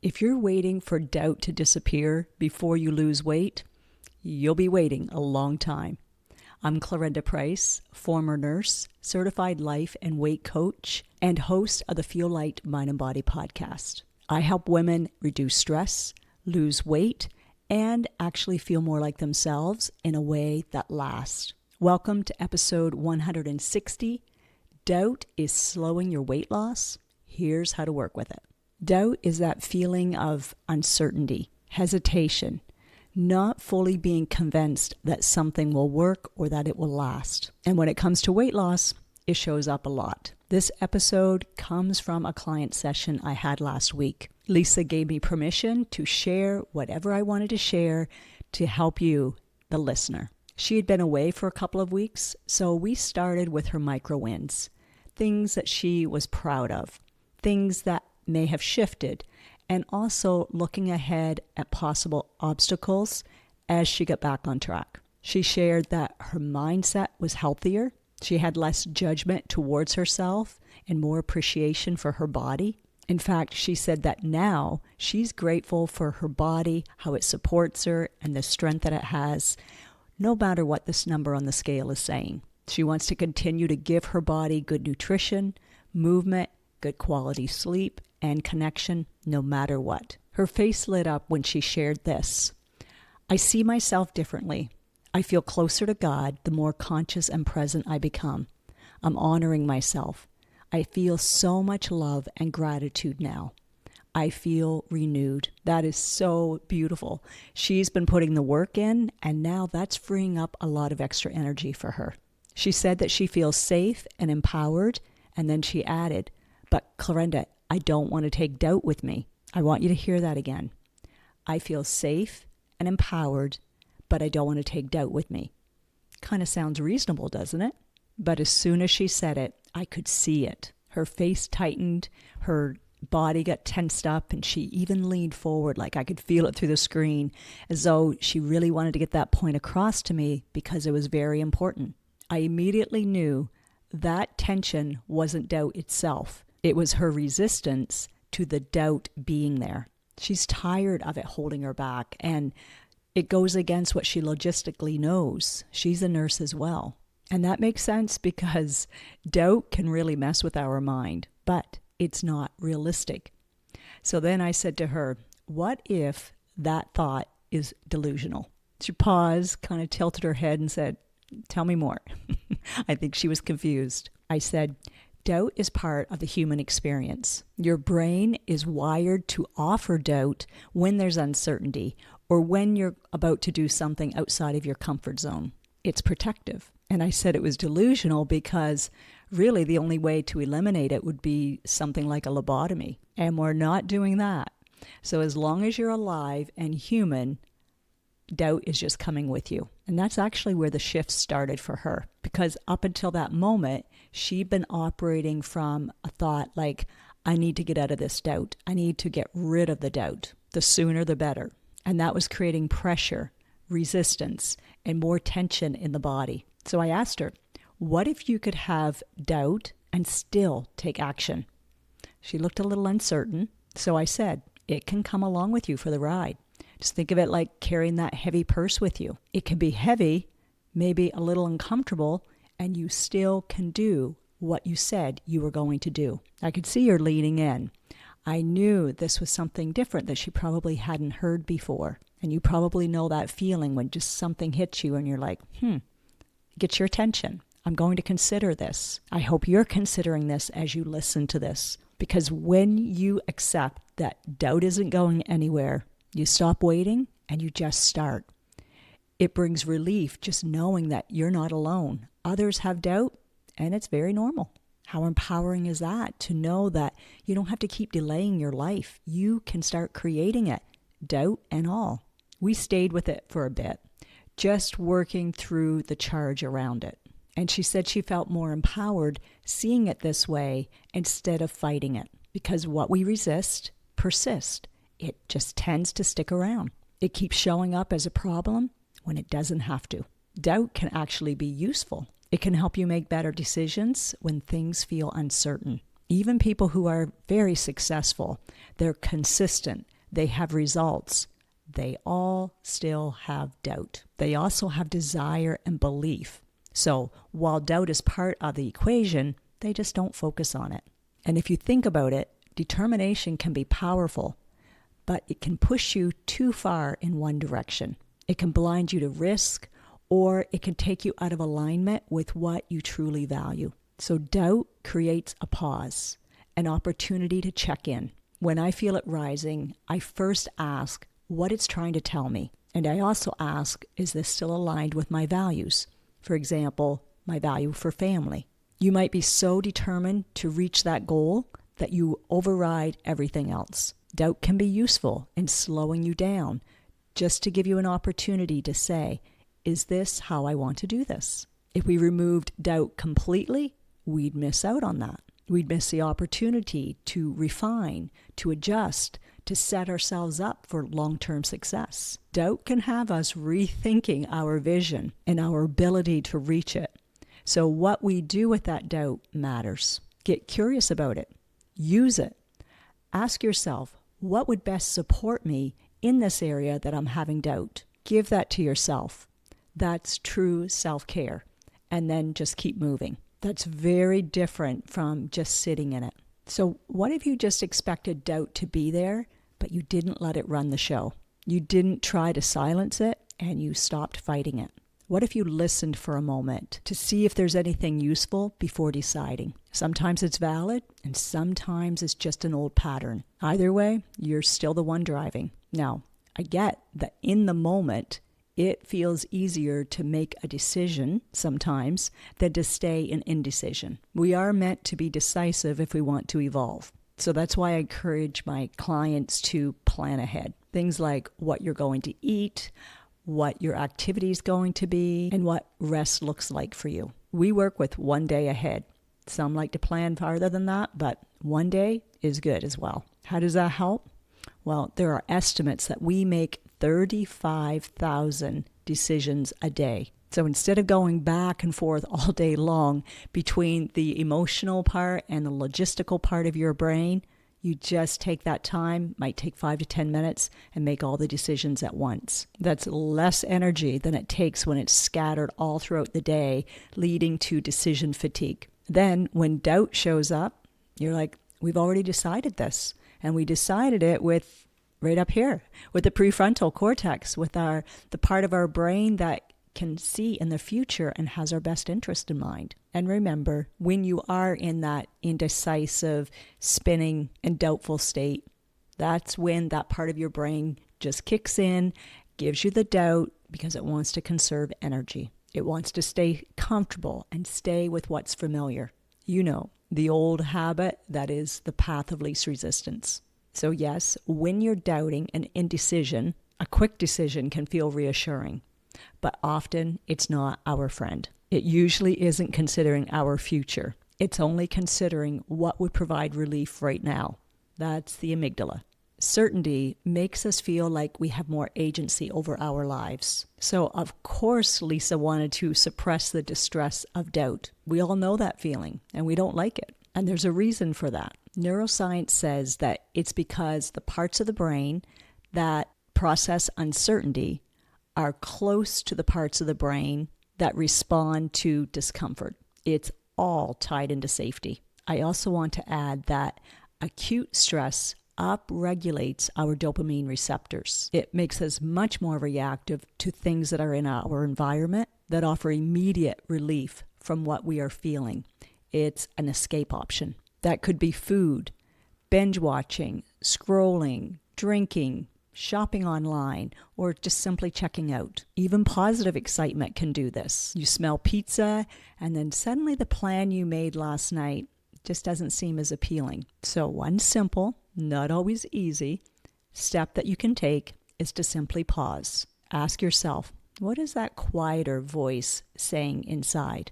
If you're waiting for doubt to disappear before you lose weight, you'll be waiting a long time. I'm Clarenda Price, former nurse, certified life and weight coach, and host of the Feel Light Mind and Body podcast. I help women reduce stress, lose weight, and actually feel more like themselves in a way that lasts. Welcome to episode 160. Doubt is slowing your weight loss. Here's how to work with it. Doubt is that feeling of uncertainty, hesitation, not fully being convinced that something will work or that it will last. And when it comes to weight loss, it shows up a lot. This episode comes from a client session I had last week. Lisa gave me permission to share whatever I wanted to share to help you, the listener. She had been away for a couple of weeks, so we started with her micro wins, things that she was proud of, things that may have shifted, and also looking ahead at possible obstacles as she got back on track. She shared that her mindset was healthier. She had less judgment towards herself and more appreciation for her body. In fact, she said that now she's grateful for her body, how it supports her, and the strength that it has, no matter what this number on the scale is saying. She wants to continue to give her body good nutrition, movement, good quality sleep, and connection no matter what. Her face lit up when she shared this. I see myself differently. I feel closer to God the more conscious and present I become. I'm honoring myself. I feel so much love and gratitude now. I feel renewed. That is so beautiful. She's been putting the work in, and now that's freeing up a lot of extra energy for her. She said that she feels safe and empowered, and then she added, but Clarenda, I don't want to take doubt with me. I want you to hear that again. I feel safe and empowered, but I don't want to take doubt with me. Kind of sounds reasonable, doesn't it? But as soon as she said it, I could see it. Her face tightened, her body got tensed up, and she even leaned forward like I could feel it through the screen, as though she really wanted to get that point across to me because it was very important. I immediately knew that tension wasn't doubt itself. It was her resistance to the doubt being there. She's tired of it holding her back, and it goes against what she logistically knows. She's a nurse as well. And that makes sense because doubt can really mess with our mind, but it's not realistic. So then I said to her, what if that thought is delusional? She paused, kind of tilted her head and said, tell me more. I think she was confused. I said, doubt is part of the human experience. Your brain is wired to offer doubt when there's uncertainty or when you're about to do something outside of your comfort zone. It's protective. And I said it was delusional because really the only way to eliminate it would be something like a lobotomy. And we're not doing that. So as long as you're alive and human, doubt is just coming with you. And that's actually where the shift started for her. Because up until that moment, she'd been operating from a thought like, I need to get out of this doubt. I need to get rid of the doubt. The sooner the better. And that was creating pressure, resistance, and more tension in the body. So I asked her, what if you could have doubt and still take action? She looked a little uncertain. So I said, it can come along with you for the ride. Just think of it like carrying that heavy purse with you. It can be heavy, maybe a little uncomfortable, and you still can do what you said you were going to do. I could see her leaning in. I knew this was something different that she probably hadn't heard before. And you probably know that feeling when just something hits you and you're like, get your attention. I'm going to consider this. I hope you're considering this as you listen to this. Because when you accept that doubt isn't going anywhere, you stop waiting and you just start. It brings relief just knowing that you're not alone. Others have doubt, and it's very normal. How empowering is that to know that you don't have to keep delaying your life. You can start creating it, doubt and all. We stayed with it for a bit, just working through the charge around it. And she said she felt more empowered seeing it this way instead of fighting it. Because what we resist persists. It just tends to stick around. It keeps showing up as a problem when it doesn't have to. Doubt can actually be useful. It can help you make better decisions when things feel uncertain. Even people who are very successful, they're consistent. they have results, they all still have doubt. They also have desire and belief. So while doubt is part of the equation, they just don't focus on it. And if you think about it, determination can be powerful, but it can push you too far in one direction. It can blind you to risk, or it can take you out of alignment with what you truly value. So doubt creates a pause, an opportunity to check in. When I feel it rising, I first ask what it's trying to tell me. And I also ask, is this still aligned with my values? For example, my value for family. You might be so determined to reach that goal that you override everything else. Doubt can be useful in slowing you down, just to give you an opportunity to say, is this how I want to do this? If we removed doubt completely, we'd miss out on that. We'd miss the opportunity to refine, to adjust, to set ourselves up for long-term success. Doubt can have us rethinking our vision and our ability to reach it. So what we do with that doubt matters. Get curious about it. Use it. Ask yourself, what would best support me in this area that I'm having doubt? Give that to yourself. That's true self-care. And then just keep moving. That's very different from just sitting in it. So what if you just expected doubt to be there, but you didn't let it run the show? You didn't try to silence it, and you stopped fighting it. What if you listened for a moment to see if there's anything useful before deciding? Sometimes it's valid, and sometimes it's just an old pattern. Either way, you're still the one driving. Now, I get that in the moment, it feels easier to make a decision sometimes than to stay in indecision. We are meant to be decisive if we want to evolve. So that's why I encourage my clients to plan ahead. Things like what you're going to eat, what your activity is going to be, and what rest looks like for you. We work with one day ahead. Some like to plan farther than that, but one day is good as well. How does that help? Well, there are estimates that we make 35,000 decisions a day. So instead of going back and forth all day long between the emotional part and the logistical part of your brain, you just take that time, might take 5 to 10 minutes, and make all the decisions at once. That's less energy than it takes when it's scattered all throughout the day, leading to decision fatigue. Then when doubt shows up, you're like, we've already decided this. And we decided it with right up here, with the prefrontal cortex, with the part of our brain that can see in the future and has our best interest in mind. And remember, when you are in that indecisive, spinning, and doubtful state, that's when that part of your brain just kicks in, gives you the doubt because it wants to conserve energy. It wants to stay comfortable and stay with what's familiar. You know, the old habit that is the path of least resistance. So yes, when you're doubting and indecision, a quick decision can feel reassuring, but often it's not our friend. It usually isn't considering our future. It's only considering what would provide relief right now. That's the amygdala. Certainty makes us feel like we have more agency over our lives. So of course Lisa wanted to suppress the distress of doubt. We all know that feeling, and we don't like it. And there's a reason for that. Neuroscience says that it's because the parts of the brain that process uncertainty are close to the parts of the brain that respond to discomfort. It's all tied into safety. I also want to add that acute stress upregulates our dopamine receptors. It makes us much more reactive to things that are in our environment that offer immediate relief from what we are feeling. It's an escape option. That could be food, binge watching, scrolling, drinking, shopping online, or just simply checking out. Even positive excitement can do this. You smell pizza, and then suddenly the plan you made last night just doesn't seem as appealing. So one simple, not always easy, step that you can take is to simply pause. Ask yourself, what is that quieter voice saying inside?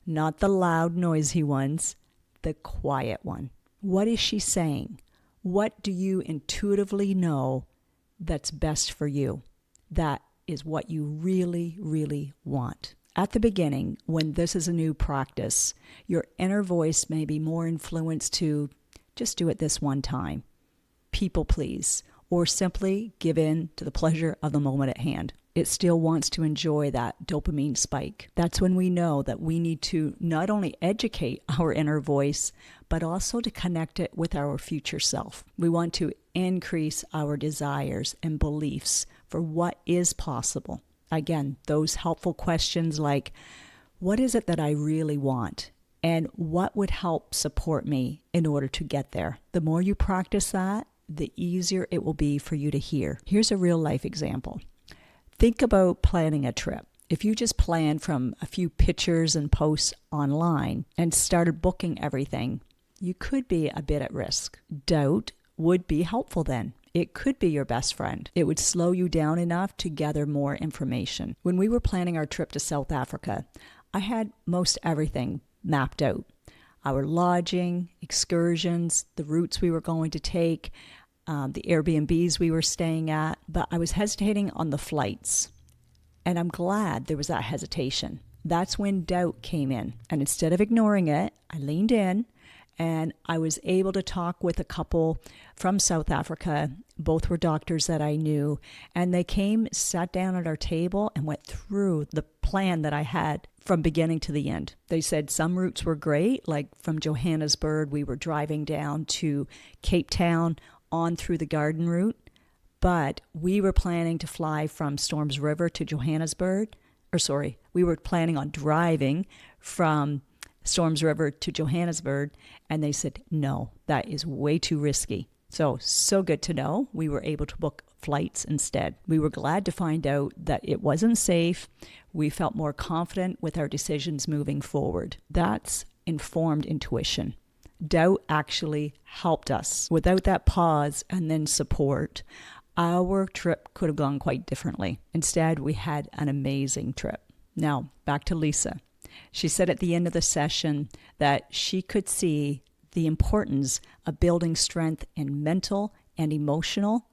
Not the loud, noisy ones, the quiet one. What is she saying? What do you intuitively know that's best for you? That is what you really, really want. At the beginning, when this is a new practice, your inner voice may be more influenced to just do it this one time, people please, or simply give in to the pleasure of the moment at hand. It still wants to enjoy that dopamine spike. That's when we know that we need to not only educate our inner voice, but also to connect it with our future self. We want to increase our desires and beliefs for what is possible. Again, those helpful questions like, what is it that I really want? And what would help support me in order to get there? The more you practice that, the easier it will be for you to hear. Here's a real life example. Think about planning a trip. If you just planned from a few pictures and posts online and started booking everything, you could be a bit at risk. Doubt would be helpful then. It could be your best friend. It would slow you down enough to gather more information. When we were planning our trip to South Africa, I had most everything mapped out. Our lodging, excursions, the routes we were going to take, the Airbnbs we were staying at, but I was hesitating on the flights. And I'm glad there was that hesitation. That's when doubt came in. And instead of ignoring it, I leaned in and I was able to talk with a couple from South Africa. Both were doctors that I knew. And they came, sat down at our table and went through the plan that I had from beginning to the end. They said some routes were great, like from Johannesburg, we were driving down to Cape Town on through the garden route, but we were planning to fly from Storms River to Johannesburg, we were planning on driving from Storms River to Johannesburg, and they said, no, that is way too risky. So good to know. We were able to book flights instead. We were glad to find out that it wasn't safe. We felt more confident with our decisions moving forward. That's informed intuition. Doubt actually helped us. Without that pause and then support, our trip could have gone quite differently. Instead, we had an amazing trip. Now, back to Lisa. She said at the end of the session that she could see the importance of building strength in mental and emotional,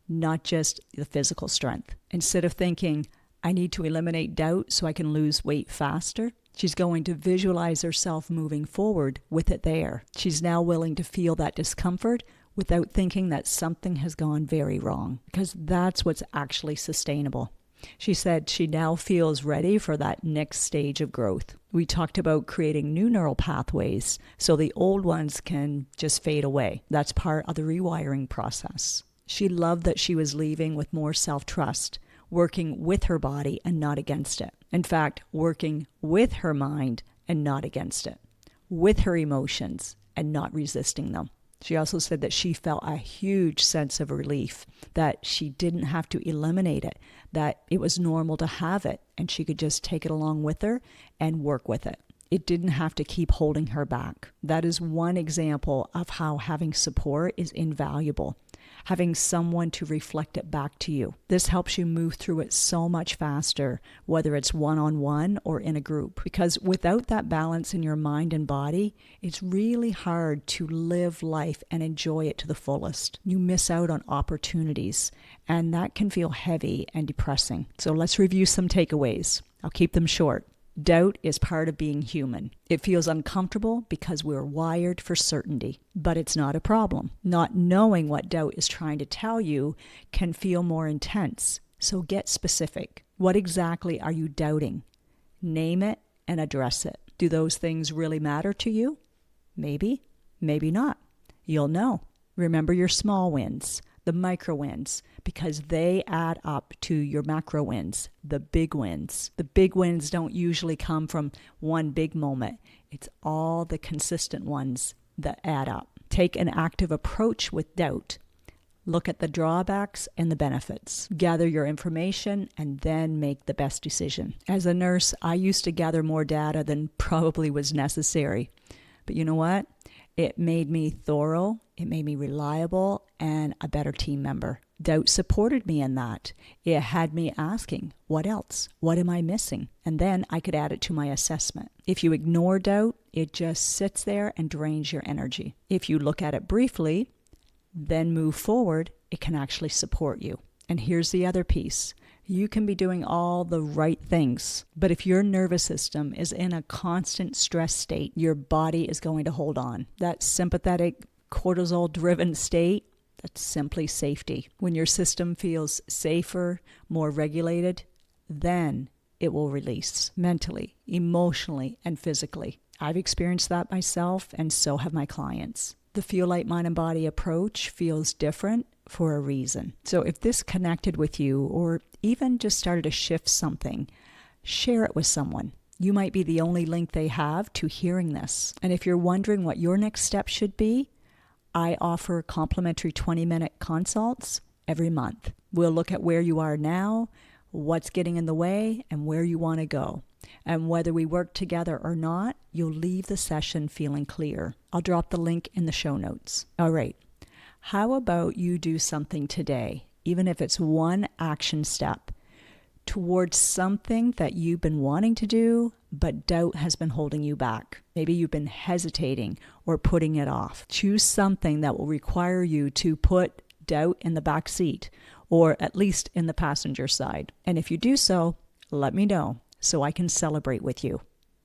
not just the physical strength. Instead of thinking, I need to eliminate doubt so I can lose weight faster, she's going to visualize herself moving forward with it there. She's now willing to feel that discomfort without thinking that something has gone very wrong, because that's what's actually sustainable. She said she now feels ready for that next stage of growth. We talked about creating new neural pathways so the old ones can just fade away. That's part of the rewiring process. She loved that she was leaving with more self-trust, working with her body and not against it. In fact, working with her mind and not against it, with her emotions and not resisting them. She also said that she felt a huge sense of relief, that she didn't have to eliminate it, that it was normal to have it, and she could just take it along with her and work with it. It didn't have to keep holding her back. That is one example of how having support is invaluable. Having someone to reflect it back to you. This helps you move through it so much faster, whether it's one-on-one or in a group. Because without that balance in your mind and body, it's really hard to live life and enjoy it to the fullest. You miss out on opportunities, and that can feel heavy and depressing. So let's review some takeaways. I'll keep them short. Doubt is part of being human. It feels uncomfortable because we're wired for certainty, but it's not a problem. Not knowing what doubt is trying to tell you can feel more intense. So get specific. What exactly are you doubting? Name it and address it. Do those things really matter to you? Maybe, maybe not. You'll know. Remember your small wins, the micro wins, because they add up to your macro wins, the big wins. The big wins don't usually come from one big moment. It's all the consistent ones that add up. Take an active approach with doubt. Look at the drawbacks and the benefits. Gather your information and then make the best decision. As a nurse, I used to gather more data than probably was necessary. But you know what? It made me thorough, it made me reliable, and a better team member. Doubt supported me in that. It had me asking, what else? What am I missing? And then I could add it to my assessment. If you ignore doubt, it just sits there and drains your energy. If you look at it briefly, then move forward, it can actually support you. And here's the other piece. You can be doing all the right things, but if your nervous system is in a constant stress state, your body is going to hold on. That sympathetic cortisol-driven state, That's simply safety. When your system feels safer, more regulated, then it will release mentally, emotionally, and physically. I've experienced that myself, and so have my clients. The Feel Light Mind and Body approach feels different for a reason. So if this connected with you, or even just started to shift something, share it with someone. You might be the only link they have to hearing this. And if you're wondering what your next step should be, I offer complimentary 20-minute consults every month. We'll look at where you are now, what's getting in the way, and where you want to go. And whether we work together or not, you'll leave the session feeling clear. I'll drop the link in the show notes. All right. How about you do something today, even if it's one action step, towards something that you've been wanting to do, but doubt has been holding you back. Maybe you've been hesitating or putting it off. Choose something that will require you to put doubt in the back seat, or at least in the passenger side. And if you do so, let me know so I can celebrate with you.